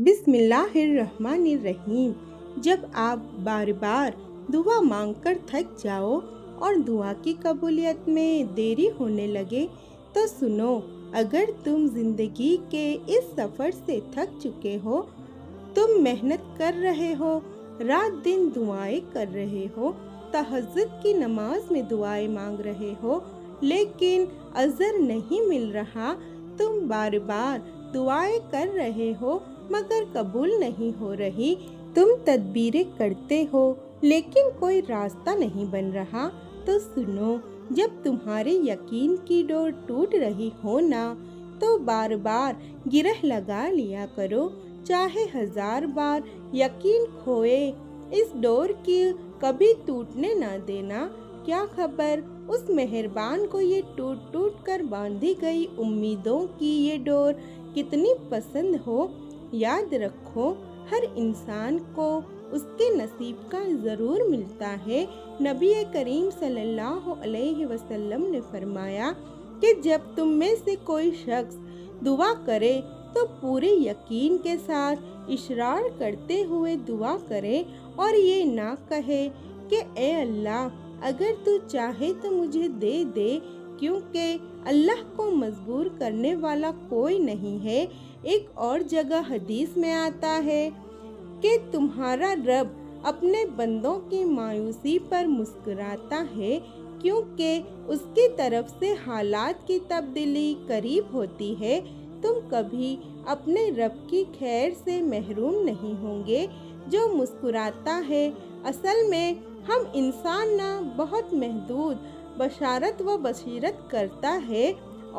بسم اللہ الرحمن الرحیم۔ جب آپ بار بار دعا مانگ کر تھک جاؤ اور دعا کی قبولیت میں دیری ہونے لگے تو سنو، اگر تم زندگی کے اس سفر سے تھک چکے ہو، تم محنت کر رہے ہو، رات دن دعائیں کر رہے ہو، تہجد کی نماز میں دعائیں مانگ رہے ہو، لیکن اجر نہیں مل رہا، تم بار بار دعائیں کر رہے ہو مگر قبول نہیں ہو رہی، تم تدبیریں کرتے ہو لیکن کوئی راستہ نہیں بن رہا، تو سنو، جب تمہارے یقین کی ڈور ٹوٹ رہی ہو نا، تو بار بار گرہ لگا لیا کرو، چاہے 1000 بار یقین کھوئے، اس ڈور کی کبھی ٹوٹنے نہ دینا۔ کیا خبر اس مہربان کو یہ ٹوٹ ٹوٹ کر باندھی گئی امیدوں کی یہ ڈور کتنی پسند ہو۔ یاد رکھو، ہر انسان کو اس کے نصیب کا ضرور ملتا ہے۔ نبی کریم صلی اللہ علیہ وسلم نے فرمایا کہ جب تم میں سے کوئی شخص دعا کرے تو پورے یقین کے ساتھ اصرار کرتے ہوئے دعا کرے اور یہ نہ کہے کہ اے اللہ، اگر تو چاہے تو مجھے دے دے، کیونکہ اللہ کو مجبور کرنے والا کوئی نہیں ہے۔ ایک اور جگہ حدیث میں آتا ہے کہ تمہارا رب اپنے بندوں کی مایوسی پر مسکراتا ہے، کیونکہ اس کی طرف سے حالات کی تبدیلی قریب ہوتی ہے۔ تم کبھی اپنے رب کی خیر سے محروم نہیں ہوں گے جو مسکراتا ہے۔ اصل میں ہم انسان نہ بہت محدود بشارت و بصیرت کرتا ہے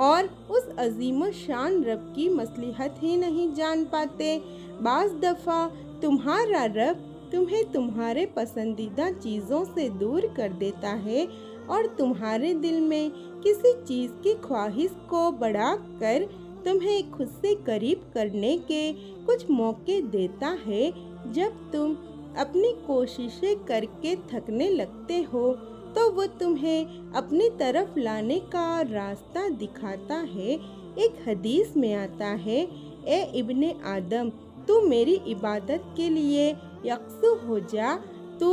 اور اس عظیم الشان رب کی مصلحت ہی نہیں جان پاتے۔ بعض دفعہ تمہارا رب تمہیں تمہارے پسندیدہ چیزوں سے دور کر دیتا ہے اور تمہارے دل میں کسی چیز کی خواہش کو بڑھا کر تمہیں خود سے قریب کرنے کے کچھ موقع دیتا ہے۔ جب تم اپنی کوششیں کر کے تھکنے لگتے ہو تو وہ تمہیں اپنی طرف لانے کا راستہ دکھاتا ہے۔ ایک حدیث میں آتا ہے، اے ابن آدم، تو میری عبادت کے لیے یکسو ہو جا، تو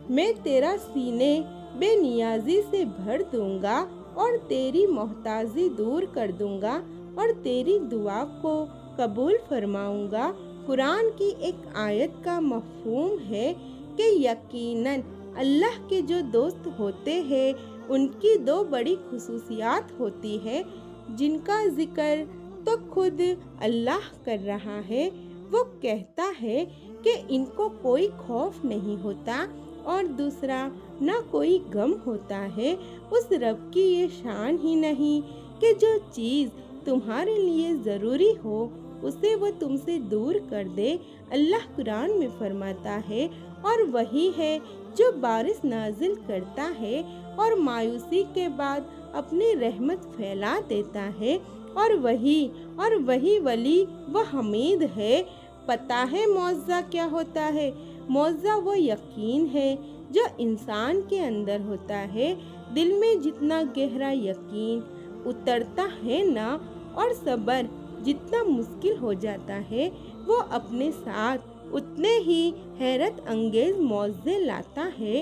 میں تیرا سینے بے نیازی سے بھر دوں گا اور تیری محتاجی دور کر دوں گا اور تیری دعا کو قبول فرماؤں گا۔ قرآن کی ایک آیت کا مفہوم ہے کہ یقیناً اللہ کے جو دوست ہوتے ہیں ان کی 2 بڑی خصوصیات ہوتی ہے، جن کا ذکر تو خود اللہ کر رہا ہے۔ وہ کہتا ہے کہ ان کو کوئی خوف نہیں ہوتا اور دوسرا، نہ کوئی غم ہوتا ہے۔ اس رب کی یہ شان ہی نہیں کہ جو چیز تمہارے لیے ضروری ہو اسے وہ تم سے دور کر دے۔ اللہ قرآن میں فرماتا ہے، اور وہی ہے جو بارش نازل کرتا ہے اور مایوسی کے بعد اپنی رحمت پھیلا دیتا ہے، اور وہی ولی و حمید ہے۔ پتہ ہے معجزہ کیا ہوتا ہے؟ معجزہ وہ یقین ہے جو انسان کے اندر ہوتا ہے۔ دل میں جتنا گہرا یقین اترتا ہے نا، اور صبر جتنا مشکل ہو جاتا ہے، وہ اپنے ساتھ اتنے ہی حیرت انگیز معجزے لاتا ہے۔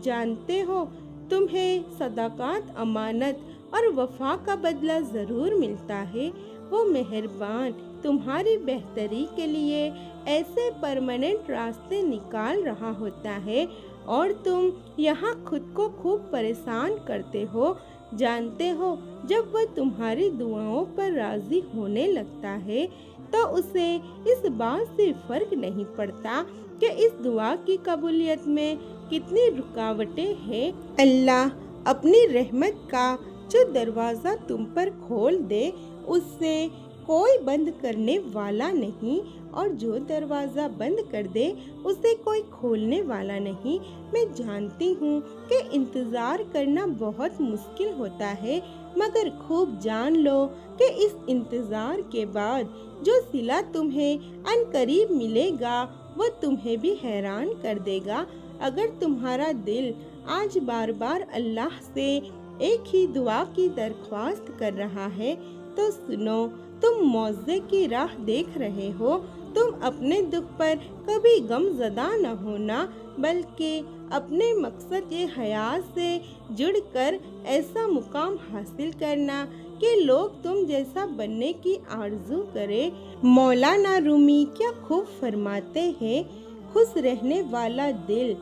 جانتے ہو، تمہیں صداقت، امانت اور وفا کا بدلہ ضرور ملتا ہے۔ وہ مہربان تمہاری بہتری کے لیے ایسے پرماننٹ راستے نکال رہا ہوتا ہے اور تم یہاں خود کو خوب پریشان کرتے ہو۔ جانتے ہو، جب وہ تمہاری دعاؤں پر راضی ہونے لگتا ہے تو اسے اس بات سے فرق نہیں پڑتا کہ اس دعا کی قبولیت میں کتنی رکاوٹیں ہیں۔ اللہ اپنی رحمت کا جو دروازہ تم پر کھول دے اسے کوئی بند کرنے والا نہیں، اور جو دروازہ بند کر دے اسے کوئی کھولنے والا نہیں۔ میں جانتی ہوں کہ انتظار کرنا بہت مشکل ہوتا ہے، مگر خوب جان لو کہ اس انتظار کے بعد جو صلہ تمہیں عنقریب ملے گا وہ تمہیں بھی حیران کر دے گا۔ اگر تمہارا دل آج بار بار اللہ سے ایک ہی دعا کی درخواست کر رہا ہے تو سنو، تم معجزے کی راہ دیکھ رہے ہو۔ تم اپنے دکھ پر کبھی غم زدہ نہ ہونا، بلکہ اپنے مقصد حیات سے جڑ کر ایسا مقام حاصل کرنا کہ لوگ تم جیسا بننے کی آرزو کرے۔ مولانا رومی کیا خوب فرماتے ہیں، خوش رہنے والا دل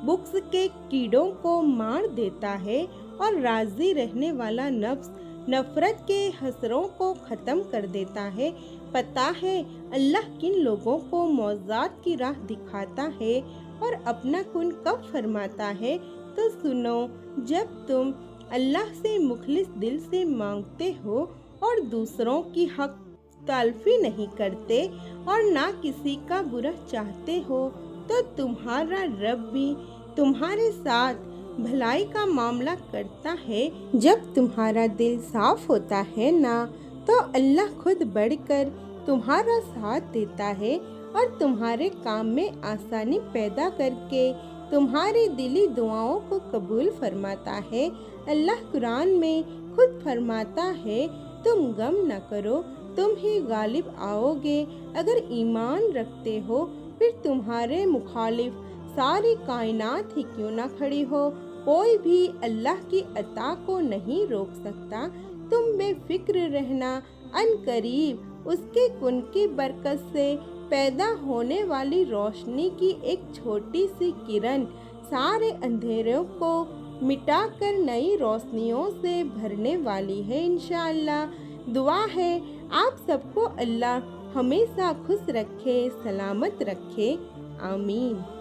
بغض کے کیڑوں کو مار دیتا ہے اور راضی رہنے والا نفس نفرت کے حسروں کو ختم کر دیتا ہے۔ پتہ ہے اللہ کن لوگوں کو معجزات کی راہ دکھاتا ہے اور اپنا کن کب فرماتا ہے؟ تو سنو، جب تم اللہ سے مخلص دل سے مانگتے ہو اور دوسروں کی حق تلفی نہیں کرتے اور نہ کسی کا برا چاہتے ہو، تو تمہارا رب بھی تمہارے ساتھ بھلائی کا معاملہ کرتا ہے۔ جب تمہارا دل صاف ہوتا ہے نا، تو اللہ خود بڑھ کر تمہارا ساتھ دیتا ہے اور تمہارے کام میں آسانی پیدا کر کے تمہاری دلی دعاؤں کو قبول فرماتا ہے۔ اللہ قرآن میں خود فرماتا ہے، تم غم نہ کرو، تم ہی غالب آؤ گے۔ اگر ایمان رکھتے ہو، پھر تمہارے مخالف ساری کائنات ہی کیوں نہ کھڑی ہو، کوئی بھی اللہ کی عطا کو نہیں روک سکتا۔ تم بے فکر رہنا، ان قریب اس کے کن کی برکت سے پیدا ہونے والی روشنی کی ایک چھوٹی سی کرن سارے اندھیروں کو مٹا کر نئی روشنیوں سے بھرنے والی ہے انشاءاللہ۔ دعا ہے آپ سب کو اللہ ہمیشہ خوش رکھے، سلامت رکھے، آمین۔